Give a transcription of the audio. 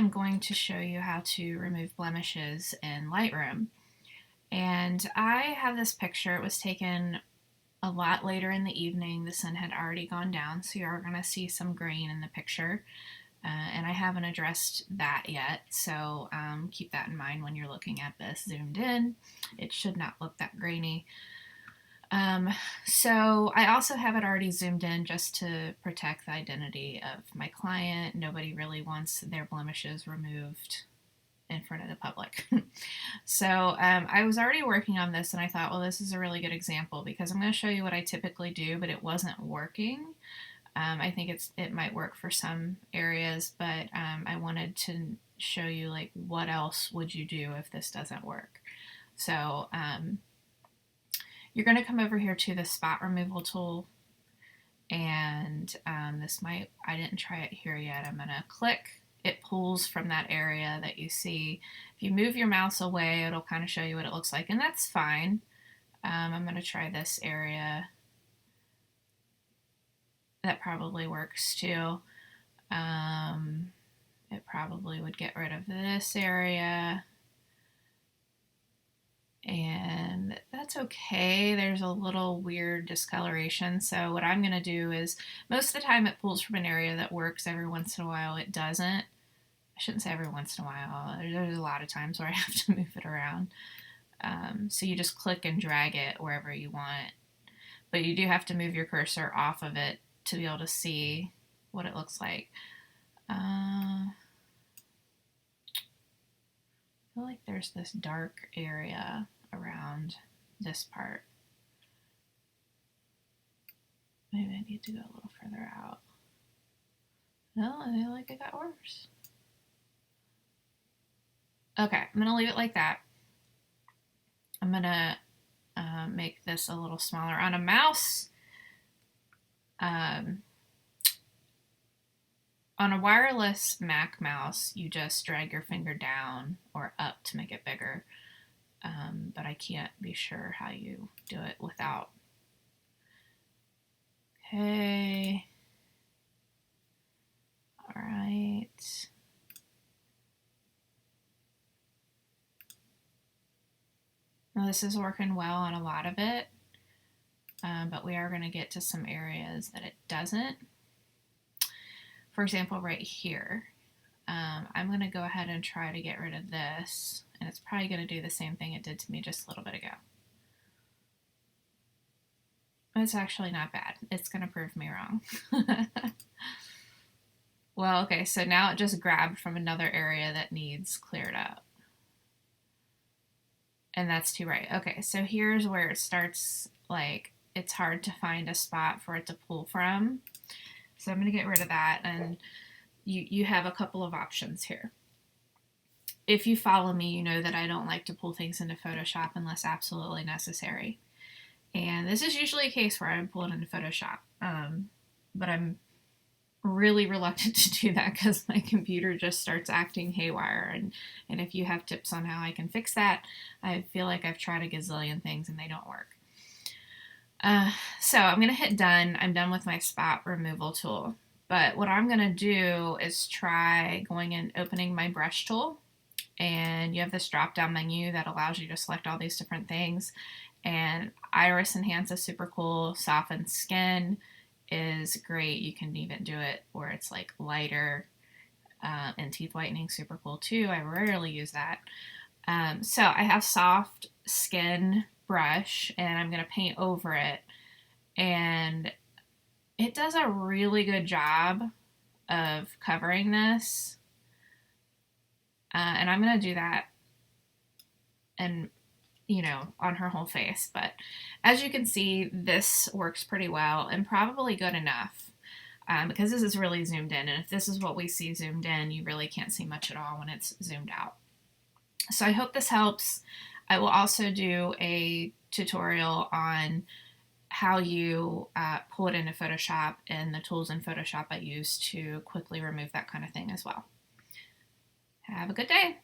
I'm going to show you how to remove blemishes in Lightroom. And I have this picture. It was taken a lot later in the evening. The sun had already gone down, so you're going to see some grain in the picture. And I haven't addressed that yet, so keep that in mind when you're looking at this zoomed in. It should not look that grainy. So I also have it already zoomed in just to protect the identity of my client. Nobody really wants their blemishes removed in front of the public. So I was already working on this and I thought, well, this is a really good example because I'm going to show you what I typically do, but it wasn't working. I think it might work for some areas, but I wanted to show you like what else would you do if this doesn't work. So you're going to come over here to the spot removal tool, and I didn't try it here yet. I'm going to click. It pulls from that area that you see. If you move your mouse away, it'll kind of show you what it looks like, and that's fine. I'm going to try this area. That probably works too. It probably would get rid of this area. And that's okay. There's a little weird discoloration. So what I'm going to do is, most of the time it pulls from an area that works. Every once in a while it doesn't. I shouldn't say every once in a while. There's a lot of times where I have to move it around. So you just click and drag it wherever you want. But you do have to move your cursor off of it to be able to see what it looks like. I feel like there's this dark area around this part. Maybe I need to go a little further out. No, I feel like it got worse. Okay, I'm gonna leave it like that. I'm gonna make this a little smaller. On a mouse, on a wireless Mac mouse, you just drag your finger down or up to make it bigger. But I can't be sure how you do it without. Okay. All right. Now this is working well on a lot of it, but we are going to get to some areas that it doesn't. For example, right here, I'm going to go ahead and try to get rid of this, and it's probably going to do the same thing it did to me just a little bit ago. It's actually not bad. It's going to prove me wrong. Well, okay, so now it just grabbed from another area that needs cleared up. And that's too right. Okay, so here's where it starts, like, it's hard to find a spot for it to pull from. So I'm going to get rid of that, and you have a couple of options here. If you follow me, you know that I don't like to pull things into Photoshop unless absolutely necessary. And this is usually a case where I would pull it into Photoshop. But I'm really reluctant to do that because my computer just starts acting haywire. And if you have tips on how I can fix that, I feel like I've tried a gazillion things and they don't work. So I'm going to hit done. I'm done with my spot removal tool. But what I'm going to do is try going and opening my brush tool. And you have this drop down menu that allows you to select all these different things. And Iris Enhance is super cool. Soften Skin is great. You can even do it where it's like lighter. And Teeth Whitening, super cool too. I rarely use that. So I have Soft Skin brush and I'm going to paint over it. And it does a really good job of covering this. And I'm going to do that and on her whole face. But as you can see, this works pretty well and probably good enough because this is really zoomed in. And if this is what we see zoomed in, you really can't see much at all when it's zoomed out. So I hope this helps. I will also do a tutorial on how you pull it into Photoshop and the tools in Photoshop I use to quickly remove that kind of thing as well. Have a good day.